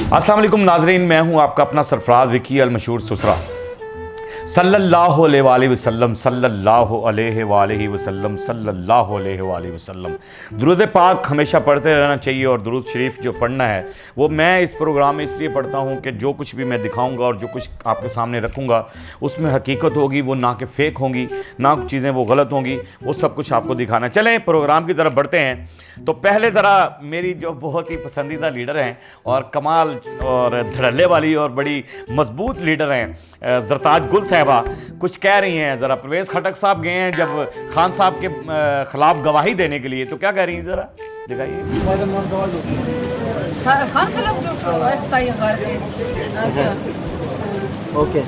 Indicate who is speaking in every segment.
Speaker 1: अस्सलाम वालेकुम नाजरीन, मैं हूं आपका अपना सरफराज विकी अल मशहूर सुसरा। सल्लल्लाहु अलैहि वसल्लम सल्लल्लाहु अलैहि वसल्लम सल्लल्लाहु अलैहि वसल्लम। दुरूद पाक हमेशा पढ़ते रहना चाहिए और दुरूद शरीफ जो पढ़ना है वो मैं इस प्रोग्राम में इसलिए पढ़ता हूँ कि जो कुछ भी मैं दिखाऊंगा और जो कुछ आपके सामने रखूँगा उसमें हकीकत होगी, वो ना कि फ़ेक होंगी, ना चीज़ें वो गलत होंगी, वो सब कुछ आपको दिखाना। चलें प्रोग्राम की तरफ बढ़ते हैं। तो पहले ज़रा मेरी जो बहुत ही पसंदीदा लीडर हैं और कमाल और धड़ल्ले वाली और बड़ी मजबूत लीडर हैं ज़रताज गुल साहिबा कुछ कह रही हैं। ज़रा परवेज़ खटक साहब गए हैं जब खान साहब के ख़िलाफ़ गवाही देने के लिए, तो क्या कह रही हैं ज़रा दिखाइए।
Speaker 2: ओके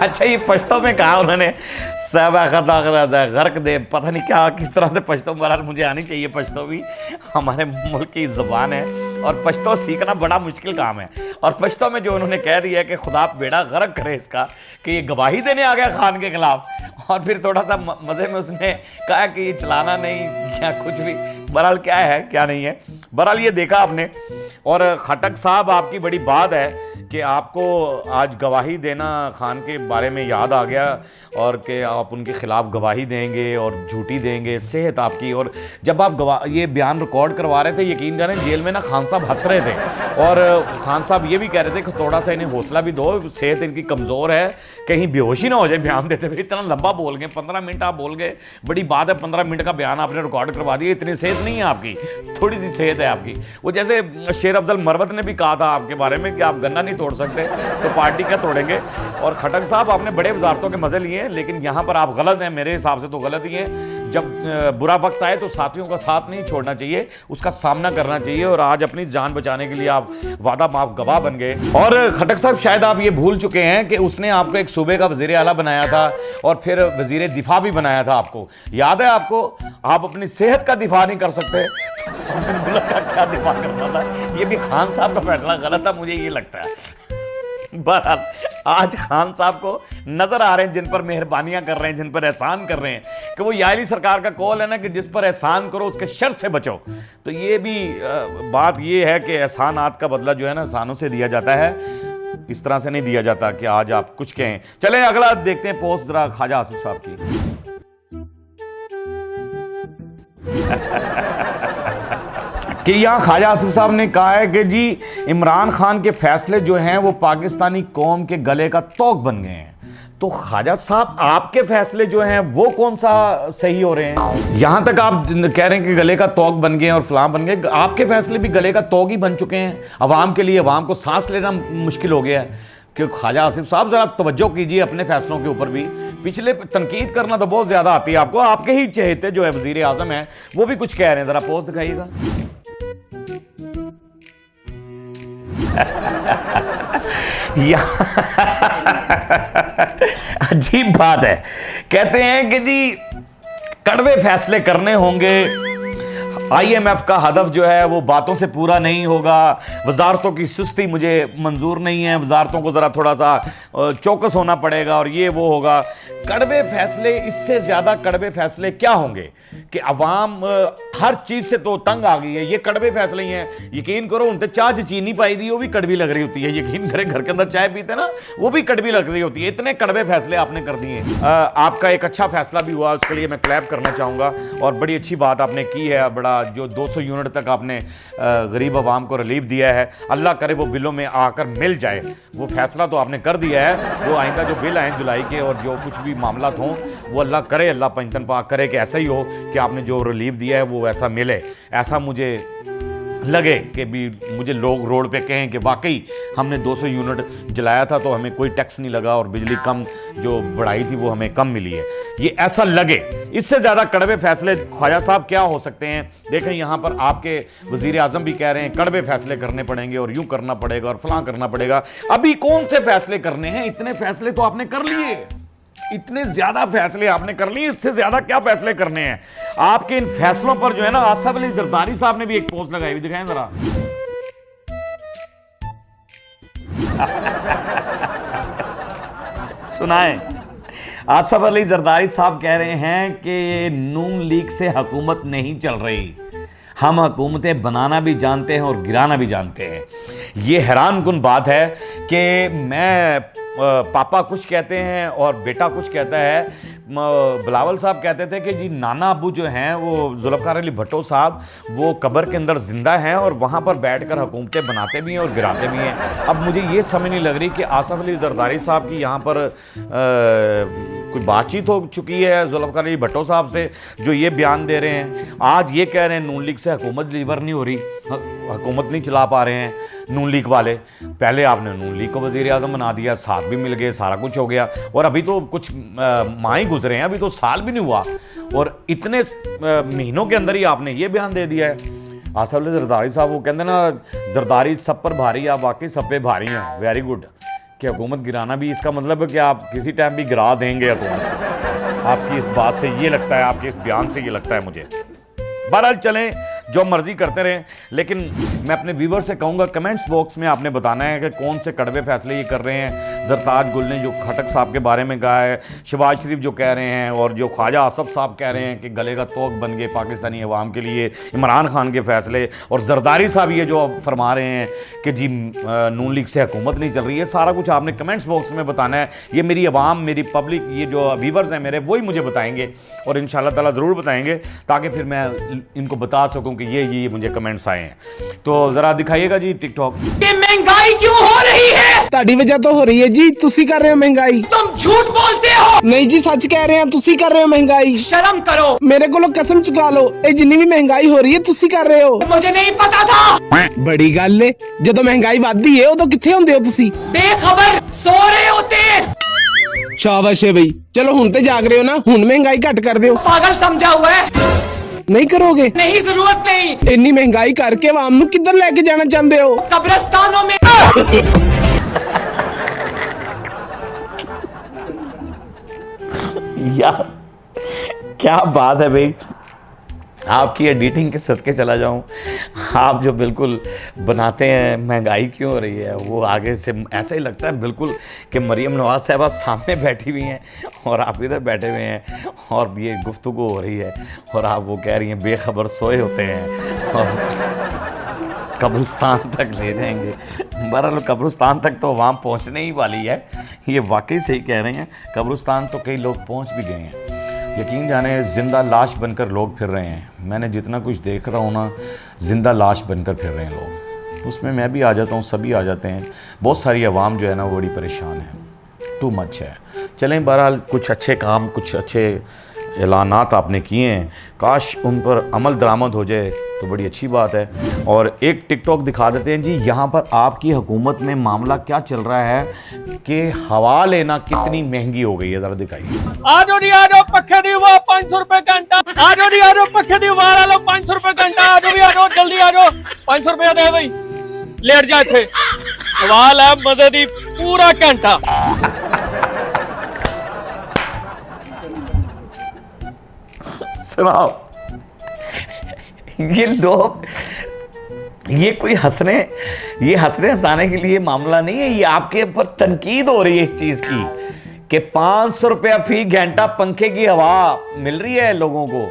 Speaker 1: अच्छा, ये पश्तो में कहा उन्होंने गर्क दे, पता नहीं क्या किस तरह से पश्तो, बहरहाल मुझे आनी चाहिए पश्तो भी, हमारे मुल्क की ज़बान है और पश्तो सीखना बड़ा मुश्किल काम है। और पश्तो में जो उन्होंने कह दिया कि खुदा बेड़ा गर्क करे इसका कि ये गवाही देने आ गया खान के खिलाफ, और फिर थोड़ा सा मज़े में उसने कहा कि ये चलाना नहीं या कुछ भी, बहरहाल क्या है क्या नहीं है, बहरहाल ये देखा आपने। और खटक साहब आपकी बड़ी बात है कि आपको आज गवाही देना खान के बारे में याद आ गया और कि आप उनके ख़िलाफ़ गवाही देंगे और झूठी देंगे सेहत आपकी। और जब आप ये बयान रिकॉर्ड करवा रहे थे, यकीन जाने जेल में ना खान साहब हंस रहे थे और खान साहब ये भी कह रहे थे कि थोड़ा सा इन्हें हौसला भी दो, सेहत इनकी कमज़ोर है, कहीं बेहोशी ना हो जाए बयान देते हुए। इतना लंबा बोल गए, 15 मिनट आप बोल गए, बड़ी बात है, 15 मिनट का बयान आपने रिकॉर्ड करवा दिया। इतनी सेहत नहीं है आपकी, थोड़ी सी सेहत है आपकी। वो जैसे शेर अफजल मरवत ने भी कहा था आपके बारे में कि आप गन्ना नहीं तोड़ सकते तो पार्टी क्या तोड़ेंगे। और खटक साहब आपने बड़े वजारतों के मज़े लिए, लेकिन यहाँ पर आप गलत हैं, मेरे हिसाब से तो गलत ही हैं। जब बुरा वक्त आए तो साथियों का साथ नहीं छोड़ना चाहिए, उसका सामना करना चाहिए। और आज अपनी जान बचाने के लिए आप वादा माफ गवाह बन गए। और खटक साहब शायद आप ये भूल चुके हैं कि उसने आपको एक सूबे का वज़ीर आला बनाया था और फिर वज़ीर दिफा भी बनाया था। आपको याद है? आपको आप अपनी सेहत का दिफा नहीं कर सकते तो मुल्क का क्या दिफा करना था? ये भी खान साहब का फैसला गलत था, मुझे ये लगता है। बहरहाल आज खान साहब को नजर आ रहे हैं, जिन पर मेहरबानियां कर रहे हैं, जिन पर एहसान कर रहे हैं, कि वो याली सरकार का कौल है ना कि जिस पर एहसान करो उसके शर से बचो। तो ये भी बात ये है कि एहसानात का बदला जो है ना एहसानों से दिया जाता है, इस तरह से नहीं दिया जाता कि आज आप कुछ कहें। चले अगला देखते हैं पोस्ट जरा ख्वाजा आसिफ साहब की। कि यहाँ ख्वाजा आसिफ साहब ने कहा है कि जी इमरान खान के फैसले जो हैं वो पाकिस्तानी कौम के गले का तोक बन गए हैं। तो ख्वाजा साहब आपके फैसले जो हैं वो कौन सा सही हो रहे हैं? यहाँ तक आप कह रहे हैं कि गले का तोक बन गए और फलां बन गए, आपके फैसले भी गले का तोक ही बन चुके हैं अवाम के लिए। अवाम को सांस लेना मुश्किल हो गया है। कि ख्वाजा आसिफ साहब ज़रा तवज्जो कीजिए अपने फैसलों के ऊपर भी। पिछले तनकीद करना तो बहुत ज़्यादा आती है आपको, आपके ही चहेते जो है वज़ीर आज़म हैं वो भी कुछ कह रहे हैं, ज़रा पोस्ट दिखाइएगा। अजीब बात है, कहते हैं कि जी कड़वे फैसले करने होंगे, IMF का हदफ जो है वो बातों से पूरा नहीं होगा, वजारतों की सुस्ती मुझे मंजूर नहीं है, वजारतों को ज़रा थोड़ा सा चौकस होना पड़ेगा और ये वो होगा। कड़वे फैसले, इससे ज़्यादा कड़वे फैसले क्या होंगे कि अवाम हर चीज़ से तो तंग आ गई है। ये कड़वे फैसले ही हैं। यकीन करो उनसे चाह चीनी पाई दी वो भी कड़वी लग रही होती है। यकीन करें घर के अंदर चाय पीते ना वो भी कड़वी लग रही होती है। इतने कड़वे फैसले आपने कर दिए। आपका एक अच्छा फैसला भी हुआ, उसके लिए मैं क्लैप करना चाहूँगा और बड़ी अच्छी बात आपने की है। बड़ा जो 200 यूनिट तक आपने गरीब आवाम को रिलीफ दिया है, अल्लाह करे वो बिलों में आकर मिल जाए। वो फैसला तो आपने कर दिया है, वो आइंदा जो बिल आए जुलाई के और जो कुछ भी मामला हों वो अल्लाह करे, अल्लाह पंजतन पाक करे कि ऐसा ही हो कि आपने जो रिलीफ दिया है वो ऐसा मिले। ऐसा मुझे लगे कि भी मुझे लोग रोड पे कहें कि वाकई हमने 200 यूनिट जलाया था तो हमें कोई टैक्स नहीं लगा और बिजली कम जो बढ़ाई थी वो हमें कम मिली है, ये ऐसा लगे। इससे ज़्यादा कड़वे फैसले ख्वाजा साहब क्या हो सकते हैं? देखें यहाँ पर आपके वज़ीर आज़म भी कह रहे हैं कड़वे फैसले करने पड़ेंगे और यूँ करना पड़ेगा और फलां करना पड़ेगा। अभी कौन से फैसले करने हैं? इतने फैसले तो आपने कर लिए, इतने ज्यादा फैसले आपने कर लिए, इससे ज्यादा क्या फैसले करने हैं? आपके इन फैसलों पर जो है ना आसिफ अली जरदारी साहब ने भी एक पोस्ट लगाई हुई, दिखाएं जरा। सुनाएं। आसिफ अली जरदारी साहब कह रहे हैं कि नून लीग से हुकूमत नहीं चल रही, हम हुकूमतें बनाना भी जानते हैं और गिराना भी जानते हैं। ये हैरानकुन बात है कि मैं पापा कुछ कहते हैं और बेटा कुछ कहता है। बिलावल साहब कहते थे कि जी नाना अबू जो हैं वो जुल्फ़िकार अली भुट्टो साहब वो कब्र के अंदर ज़िंदा हैं और वहाँ पर बैठकर हुकूमतें बनाते भी हैं और गिराते भी हैं। अब मुझे ये समझ नहीं लग रही कि आसिफ अली ज़रदारी साहब की यहाँ पर कोई बातचीत हो चुकी है जुल्फ़िकार अली भुट्टो साहब से, जो ये बयान दे रहे हैं। आज ये कह रहे हैं नून लीग से हुकूमत डिलीवर नहीं हो रही, हुकूमत नहीं चला पा रहे हैं नून लीग वाले। पहले आपने नून लीग को वज़ीर आज़म बना दिया, साथ भी मिल गए, सारा कुछ हो गया, और अभी तो कुछ माह ही गुजरे हैं, अभी तो साल भी नहीं हुआ और इतने महीनों के अंदर ही आपने ये बयान दे दिया है। आसिफ अली ज़रदारी साहब वो कहते हैं ना, ज़रदारी सब पर भारी, आप वाकई सब पे भारी हैं। Very good. कि हुकूमत गिराना भी इसका मतलब है कि आप किसी टाइम भी गिरा देंगे हुकूमत। आपकी इस बात से ये लगता है, आपके इस बयान से ये लगता है मुझे। बहरहाल चलें, जो मर्जी करते रहें, लेकिन मैं अपने व्यूवर से कहूँगा कमेंट्स बॉक्स में आपने बताना है कि कौन से कड़वे फैसले ये कर रहे हैं। ज़रताज गुल ने जो खटक साहब के बारे में कहा है, शहबाज शरीफ जो कह रहे हैं, और जो ख्वाजा आसफ साहब कह रहे हैं कि गले का तोक बन गए पाकिस्तानी अवाम के लिए, इमरान खान के फैसले, और ज़रदारी साहब ये जो फरमा रहे हैं कि जी नून लीग से हुकूमत नहीं चल रही है। सारा कुछ आपने कमेंट्स बॉक्स में बताना है। ये मेरी अवाम, मेरी पब्लिक, ये जो व्यूवर्स हैं मेरे, वही मुझे बताएंगे और इंशाल्लाह ताला ज़रूर बताएंगे, ताकि फिर मैं इनको बता सकूं कि ये मुझे कमेंट्स आए हैं। तो जरा दिखाइएगा जी टिकटॉक।
Speaker 2: ये महंगाई क्यों हो रही है?
Speaker 3: ਤੁਹਾਡੀ वजह तो हो रही है जी, तुसी कर रहे हो महंगाई।
Speaker 2: तुम झूठ बोलते हो।
Speaker 3: नहीं जी सच कह रहे हैं, तुसी कर रहे हो महंगाई।
Speaker 2: शर्म करो।
Speaker 3: मेरे को कसम चुका लो, ये जिन्नी भी महंगाई हो रही है तुसी कर रहे हो।
Speaker 2: मुझे नहीं पता था।
Speaker 3: बड़ी गल है, जदों महंगाई ਵੱਧਦੀ है उदों किथे होंदे हो तुसी?
Speaker 2: बेखबर सो रहे होते।
Speaker 3: शाबाश है भाई, चलो हुन ते जाग रहे हो ना, हुन महंगाई घट कर दियो।
Speaker 2: पागल समझा हुआ है।
Speaker 3: नहीं करोगे?
Speaker 2: नहीं, जरूरत नहीं।
Speaker 3: इन्नी महंगाई करके आवाम नू किधर लेके जाना चाहते हो?
Speaker 2: कब्रिस्तानों में।
Speaker 1: यार क्या बात है भाई, आपकी एडिटिंग के सदके चला जाऊं। आप जो बिल्कुल बनाते हैं महंगाई क्यों हो रही है, वो आगे से ऐसा ही लगता है बिल्कुल कि मरियम नवाज साहबा सामने बैठी हुई हैं और आप इधर बैठे हुए हैं और ये गुफ्तगू हो रही है और आप वो कह रही हैं बेखबर सोए होते हैं और कब्रिस्तान तक ले जाएंगे। बहरहाल कब्रिस्तान तक तो अवाम पहुँचने ही वाली है, ये वाकई सही कह रहे हैं। कब्रिस्तान तो कई लोग पहुँच भी गए हैं, यकीन जाने ज़िंदा लाश बनकर लोग फिर रहे हैं। मैंने जितना कुछ देख रहा हूँ ना, ज़िंदा लाश बनकर फिर रहे हैं लोग। उसमें मैं भी आ जाता हूँ, सभी आ जाते हैं। बहुत सारी अवाम जो है ना वो बड़ी परेशान है, टू मच है। चलें, बहरहाल कुछ अच्छे काम, कुछ अच्छे ऐलानात आपने किए हैं, काश उन पर अमल दरामद हो जाए तो बड़ी अच्छी बात है। और एक टिकटॉक दिखा देते हैं जी, यहाँ पर आपकी हुकूमत में मामला क्या चल रहा है कि हवा लेना कितनी महंगी हो गई है, ज़रा दिखाइए।
Speaker 4: आजो जी आजो, पखे दी हुआ 500 रुपए घंटा। आजो जी आजो, पखे दी हुआ लो 500 रुपए घंटा। आजो भी आजो, जल्दी आजो, 500 रुपया दे भाई, लेट जा थे। सवाल है मजे दी पूरा घंटा।
Speaker 1: सुनाओ, ये लोग, ये कोई हंसने हंसाने के लिए मामला नहीं है, ये आपके ऊपर तनकीद हो रही है इस चीज की कि 500 रुपया फी घंटा पंखे की हवा मिल रही है लोगों को।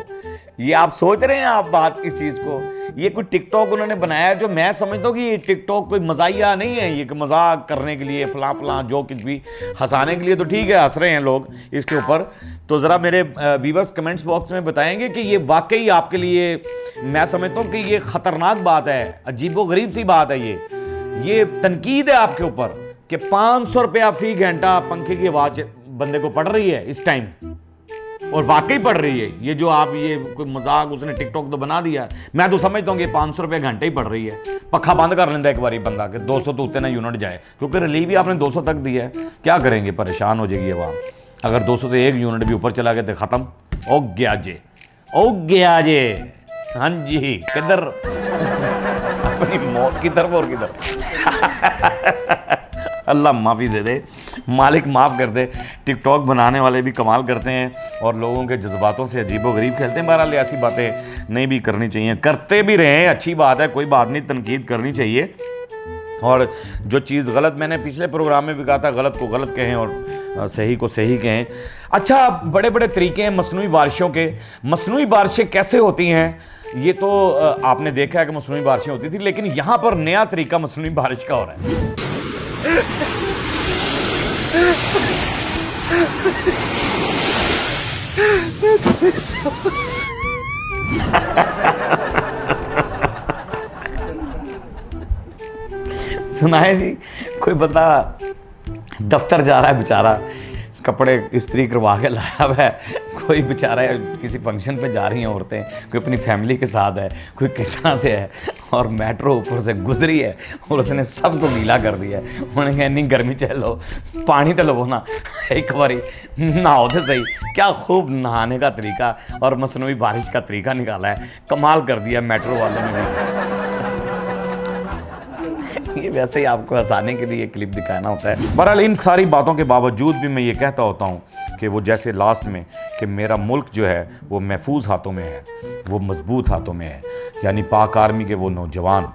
Speaker 1: ये आप सोच रहे हैं आप बात इस चीज को? ये कोई टिकटॉक उन्होंने बनाया जो मैं समझता हूँ कि ये टिकटॉक कोई मजाहिया नहीं है, ये मजाक करने के लिए फलां फलां जो कुछ भी हंसाने के लिए तो ठीक है, हंस रहे हैं लोग इसके ऊपर। तो ज़रा मेरे व्यूवर्स कमेंट्स बॉक्स में बताएंगे कि ये वाकई आपके लिए, मैं समझता हूँ कि ये ख़तरनाक बात है, अजीबोगरीब सी बात है। ये तनकीद है आपके ऊपर कि 500 रुपया फी घंटा पंखे की आवाज़ बंदे को पड़ रही है इस टाइम, और वाकई पड़ रही है। ये जो आप, ये कोई मजाक उसने टिकटॉक तो बना दिया, मैं तो समझता हूँ कि 500 रुपये घंटे ही पड़ रही है। पखा बंद कर लेता एक बारी बंदा कि 200 तो उतने यूनिट जाए, क्योंकि रिलीव भी आपने 200 तक दिया है। क्या करेंगे, परेशान हो जाएगी आवाम। अगर 200 से 1 यूनिट भी ऊपर चला गया तो ख़त्म, ओ गया जे। हाँ जी, किधर अपनी मौत की तरफ और किधर। अल्लाह माफ़ी दे दे, मालिक माफ़ कर दे। टिकटॉक बनाने वाले भी कमाल करते हैं और लोगों के जज्बातों से अजीबोगरीब खेलते हैं। बहरहाल ऐसी बातें नहीं भी करनी चाहिए, करते भी रहें, अच्छी बात है, कोई बात नहीं, तनकीद करनी चाहिए। और जो चीज़ गलत, मैंने पिछले प्रोग्राम में भी कहा था, गलत को गलत कहें और सही को सही कहें। अच्छा, बड़े बड़े तरीके हैं मसनूई बारिशों के। मसनूई बारिशें कैसे होती हैं ये तो आपने देखा है कि मौसमी बारिशें होती थी, लेकिन यहाँ पर नया तरीका मौसमी बारिश का हो रहा है। सुनाए जी, कोई बंदा दफ्तर जा रहा है बेचारा, कपड़े इस्त्री करवा के लाया हुआ है, कोई बेचारा किसी फंक्शन पे जा रही हैं औरतें, कोई अपनी फैमिली के साथ है, कोई किस तरह से है, और मेट्रो ऊपर से गुजरी है और उसने सबको गीला कर दिया है। उन्होंने कहा इतनी गर्मी चलो पानी तो लो ना, एक बारी नहाओ तो सही। क्या खूब नहाने का तरीका और मसनवी बारिश का तरीका निकाला है, कमाल कर दिया मेट्रो वालों ने भी। ये वैसे ही आपको हंसाने के लिए क्लिप दिखाना होता है। बहरहाल इन सारी बातों के बावजूद भी मैं ये कहता होता हूँ कि वो जैसे लास्ट में कि मेरा मुल्क जो है वो महफूज हाथों में है, वो मजबूत हाथों में है। यानी पाक आर्मी के वो नौजवान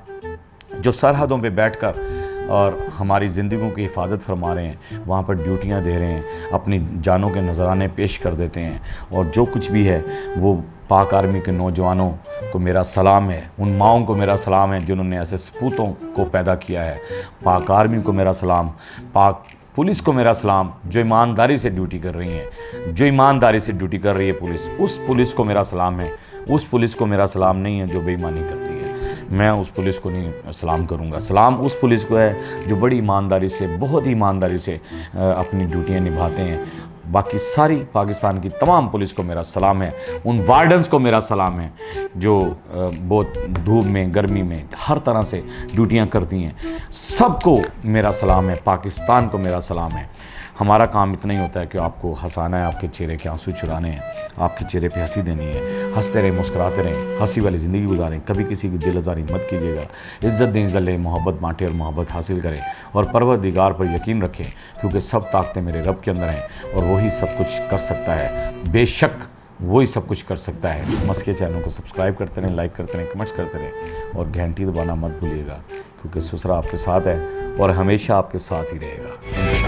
Speaker 1: जो सरहदों पे बैठकर और हमारी ज़िंदगियों की हिफाजत फरमा रहे हैं, वहाँ पर ड्यूटियाँ दे रहे हैं, अपनी जानों के नजराने पेश कर देते हैं, और जो कुछ भी है वो पाक आर्मी के नौजवानों को मेरा सलाम है, उन माओं को मेरा सलाम है जिन्होंने ऐसे सपूतों को पैदा किया है। पाक आर्मी को मेरा सलाम, पाक पुलिस को मेरा सलाम जो ईमानदारी से ड्यूटी कर रही है, जो ईमानदारी से ड्यूटी कर रही है पुलिस, उस पुलिस को मेरा सलाम है। उस पुलिस को मेरा सलाम नहीं है जो बेईमानी करती है, मैं उस पुलिस को नहीं सलाम करूंगा। सलाम उस पुलिस को है जो बड़ी ईमानदारी से, बहुत ही ईमानदारी से अपनी ड्यूटियां निभाते हैं। बाकी सारी पाकिस्तान की तमाम पुलिस को मेरा सलाम है। उन वार्डन्स को मेरा सलाम है जो बहुत धूप में, गर्मी में, हर तरह से ड्यूटियां करती हैं। सबको मेरा सलाम है, पाकिस्तान को मेरा सलाम है। हमारा काम इतना ही होता है कि आपको हंसाना है, आपके चेहरे के आंसू चुराने हैं, आपके चेहरे पे हंसी देनी है। हंसते रहें, मुस्कुराते रहें, हंसी वाली ज़िंदगी गुजारें, कभी किसी की दिल आज़ारी मत कीजिएगा। इज़्ज़त दें, इज़्ज़त लें, मोहब्बत बांटें और मोहब्बत हासिल करें, और परवरदिगार पर यकीन रखें, क्योंकि सब ताकतें मेरे रब के अंदर हैं और वही सब कुछ कर सकता है। बेशक वही सब कुछ कर सकता है। मस्के चैनल को सब्सक्राइब करते रहें, लाइक करते रहें, कमेंट्स करते रहें, और घंटी दबाना मत भूलिएगा, क्योंकि सुसरा आपके साथ है और हमेशा आपके साथ ही रहेगा।